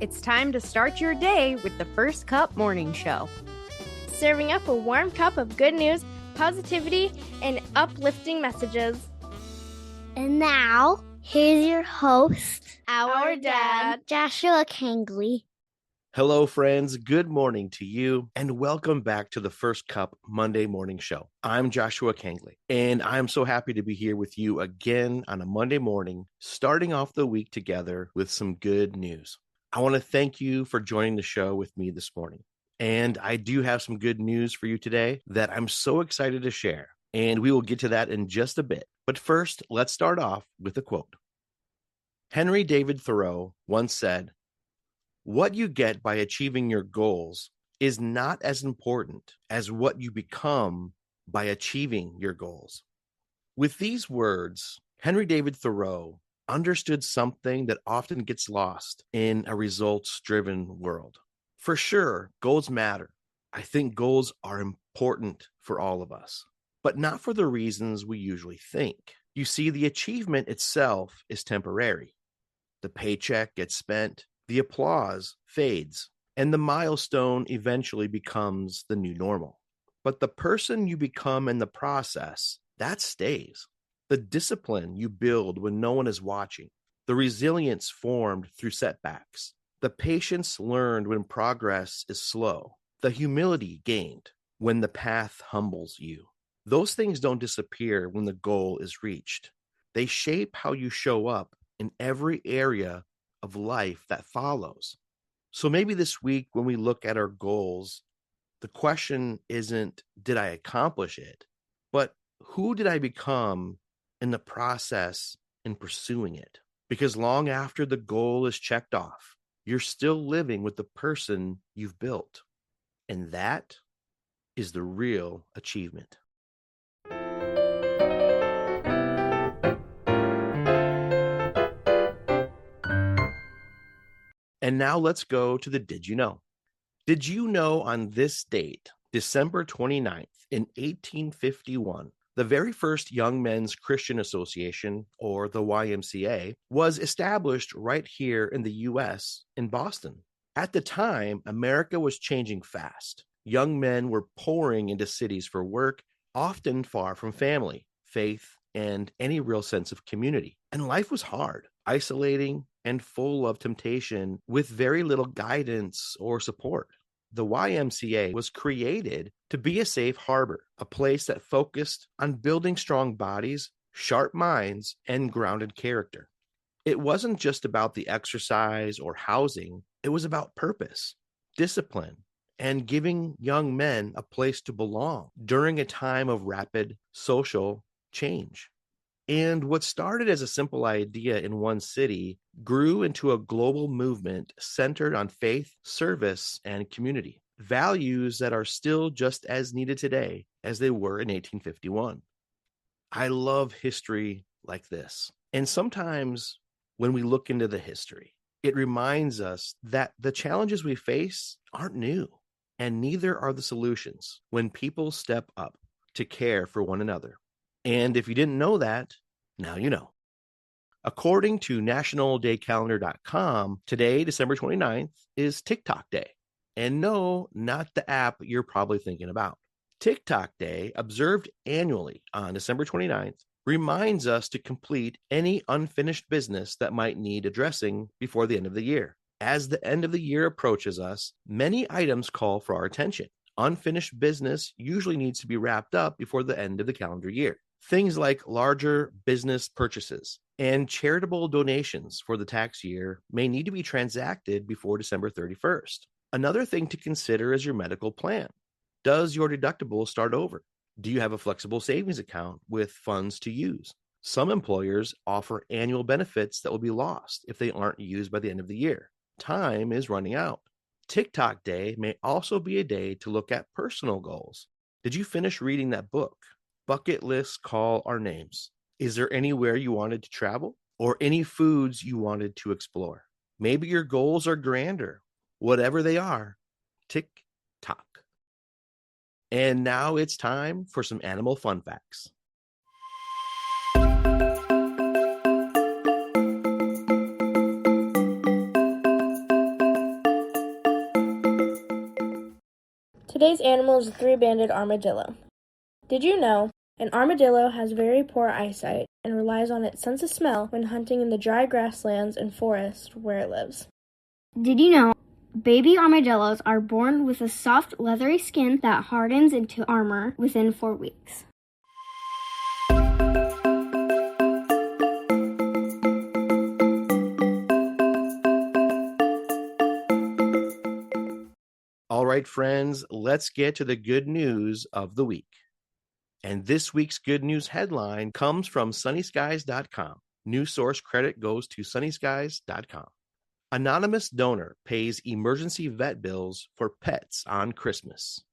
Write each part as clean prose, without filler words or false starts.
It's time to start your day with the First Cup Morning Show. Serving up a warm cup of good news, positivity, and uplifting messages. And now, here's your host, Our dad, Joshua Kangley. Hello, friends. Good morning to you, and welcome back to the First Cup Monday Morning Show. I'm Joshua Kangley, and I'm so happy to be here with you again on a Monday morning, starting off the week together with some good news. I want to thank you for joining the show with me this morning. And I do have some good news for you today that I'm so excited to share, and we will get to that in just a bit. But first, let's start off with a quote. Henry David Thoreau once said, "What you get by achieving your goals is not as important as what you become by achieving your goals." With these words, Henry David Thoreau understood something that often gets lost in a results-driven world. For sure, goals matter. I think goals are important for all of us, but not for the reasons we usually think. You see, the achievement itself is temporary. The paycheck gets spent, the applause fades, and the milestone eventually becomes the new normal. But the person you become in the process, that stays. The discipline you build when no one is watching, the resilience formed through setbacks, the patience learned when progress is slow, the humility gained when the path humbles you. Those things don't disappear when the goal is reached. They shape how you show up in every area of life that follows. So maybe this week when we look at our goals, the question isn't, did I accomplish it? But who did I become in the process in pursuing it? Because long after the goal is checked off, you're still living with the person you've built. And that is the real achievement. And now let's go to the Did You Know? Did you know on this date, December 29th, in 1851, the very first Young Men's Christian Association, or the YMCA, was established right here in the U.S. in Boston. At the time, America was changing fast. Young men were pouring into cities for work, often far from family, faith, and any real sense of community. And life was hard, isolating, and full of temptation with very little guidance or support. The YMCA was created to be a safe harbor, a place that focused on building strong bodies, sharp minds, and grounded character. It wasn't just about the exercise or housing, it was about purpose, discipline, and giving young men a place to belong during a time of rapid social change. And what started as a simple idea in one city grew into a global movement centered on faith, service, and community, values that are still just as needed today as they were in 1851. I love history like this. And sometimes when we look into the history, it reminds us that the challenges we face aren't new, and neither are the solutions when people step up to care for one another. And if you didn't know that, now you know. According to nationaldaycalendar.com, today, December 29th, is TikTok Day. And no, not the app you're probably thinking about. TikTok Day, observed annually on December 29th, reminds us to complete any unfinished business that might need addressing before the end of the year. As the end of the year approaches us, many items call for our attention. Unfinished business usually needs to be wrapped up before the end of the calendar year. Things like larger business purchases and charitable donations for the tax year may need to be transacted before December 31st. Another thing to consider is your medical plan. Does your deductible start over? Do you have a flexible savings account with funds to use? Some employers offer annual benefits that will be lost if they aren't used by the end of the year. Time is running out. TikTok Day may also be a day to look at personal goals. Did you finish reading that book? Bucket lists call our names. Is there anywhere you wanted to travel or any foods you wanted to explore? Maybe your goals are grander. Whatever they are, tick tock. And now it's time for some animal fun facts. Today's animal is a three-banded armadillo. Did you know an armadillo has very poor eyesight and relies on its sense of smell when hunting in the dry grasslands and forests where it lives? Did you know baby armadillos are born with a soft, leathery skin that hardens into armor within 4 weeks? All right, friends, let's get to the good news of the week. And this week's good news headline comes from sunnyskies.com. News source credit goes to sunnyskies.com. Anonymous donor pays emergency vet bills for pets on Christmas.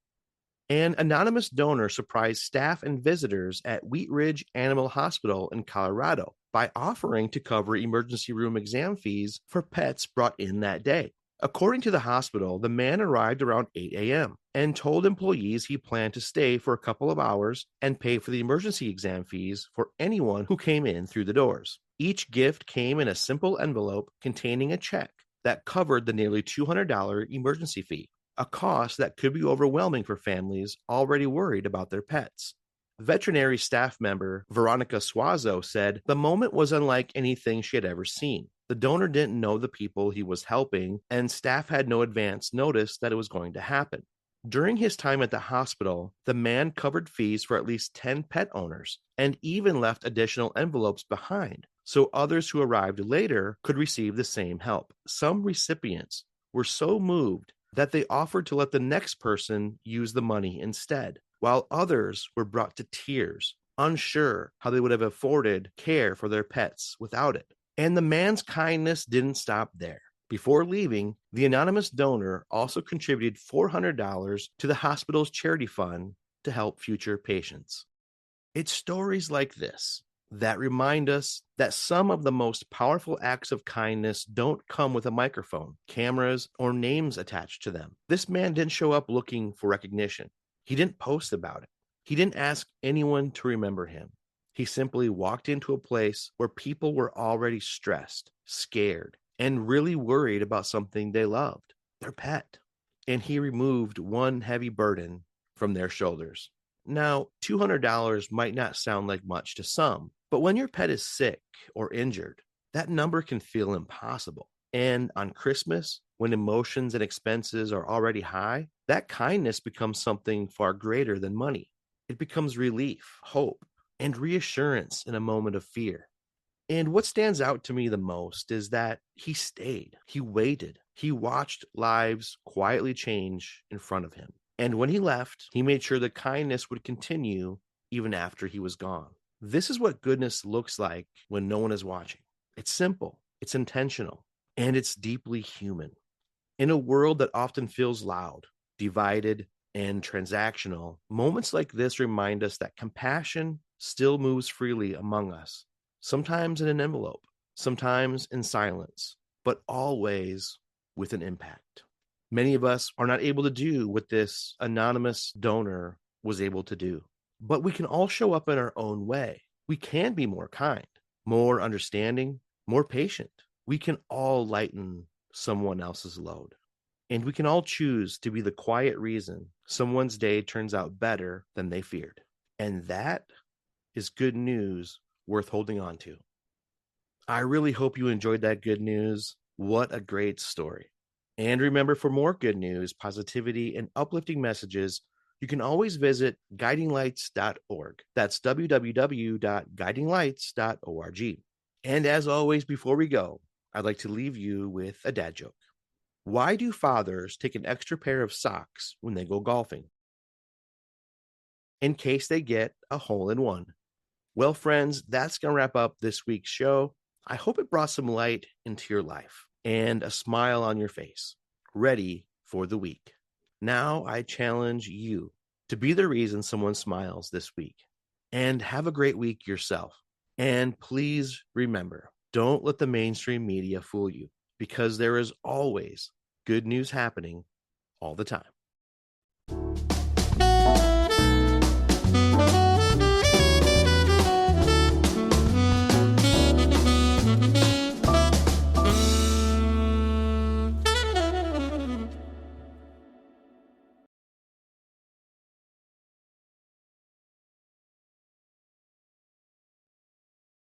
An anonymous donor surprised staff and visitors at Wheat Ridge Animal Hospital in Colorado by offering to cover emergency room exam fees for pets brought in that day. According to the hospital, the man arrived around 8 a.m. and told employees he planned to stay for a couple of hours and pay for the emergency exam fees for anyone who came in through the doors. Each gift came in a simple envelope containing a check that covered the nearly $200 emergency fee, a cost that could be overwhelming for families already worried about their pets. Veterinary staff member Veronica Suazo said the moment was unlike anything she had ever seen. The donor didn't know the people he was helping, and staff had no advance notice that it was going to happen. During his time at the hospital, the man covered fees for at least 10 pet owners and even left additional envelopes behind so others who arrived later could receive the same help. Some recipients were so moved that they offered to let the next person use the money instead, while others were brought to tears, unsure how they would have afforded care for their pets without it. And the man's kindness didn't stop there. Before leaving, the anonymous donor also contributed $400 to the hospital's charity fund to help future patients. It's stories like this that remind us that some of the most powerful acts of kindness don't come with a microphone, cameras, or names attached to them. This man didn't show up looking for recognition. He didn't post about it. He didn't ask anyone to remember him. He simply walked into a place where people were already stressed, scared, and really worried about something they loved, their pet. And he removed one heavy burden from their shoulders. Now, $200 might not sound like much to some, but when your pet is sick or injured, that number can feel impossible. And on Christmas, when emotions and expenses are already high, that kindness becomes something far greater than money. It becomes relief, hope, and reassurance in a moment of fear. And what stands out to me the most is that he stayed, he waited, he watched lives quietly change in front of him. And when he left, he made sure the kindness would continue even after he was gone. This is what goodness looks like when no one is watching. It's simple, it's intentional, and it's deeply human. In a world that often feels loud, divided, and transactional, moments like this remind us that compassion still moves freely among us, sometimes in an envelope, sometimes in silence, but always with an impact. Many of us are not able to do what this anonymous donor was able to do, but we can all show up in our own way. We can be more kind, more understanding, more patient. We can all lighten someone else's load. And we can all choose to be the quiet reason someone's day turns out better than they feared. And that is good news worth holding on to. I really hope you enjoyed that good news. What a great story. And remember, for more good news, positivity, and uplifting messages, you can always visit guidinglights.org. That's www.guidinglights.org. And as always, before we go, I'd like to leave you with a dad joke. Why do fathers take an extra pair of socks when they go golfing? In case they get a hole-in-one. Well, friends, that's going to wrap up this week's show. I hope it brought some light into your life and a smile on your face, ready for the week. Now I challenge you to be the reason someone smiles this week, and have a great week yourself. And please remember, don't let the mainstream media fool you, because there is always good news happening all the time.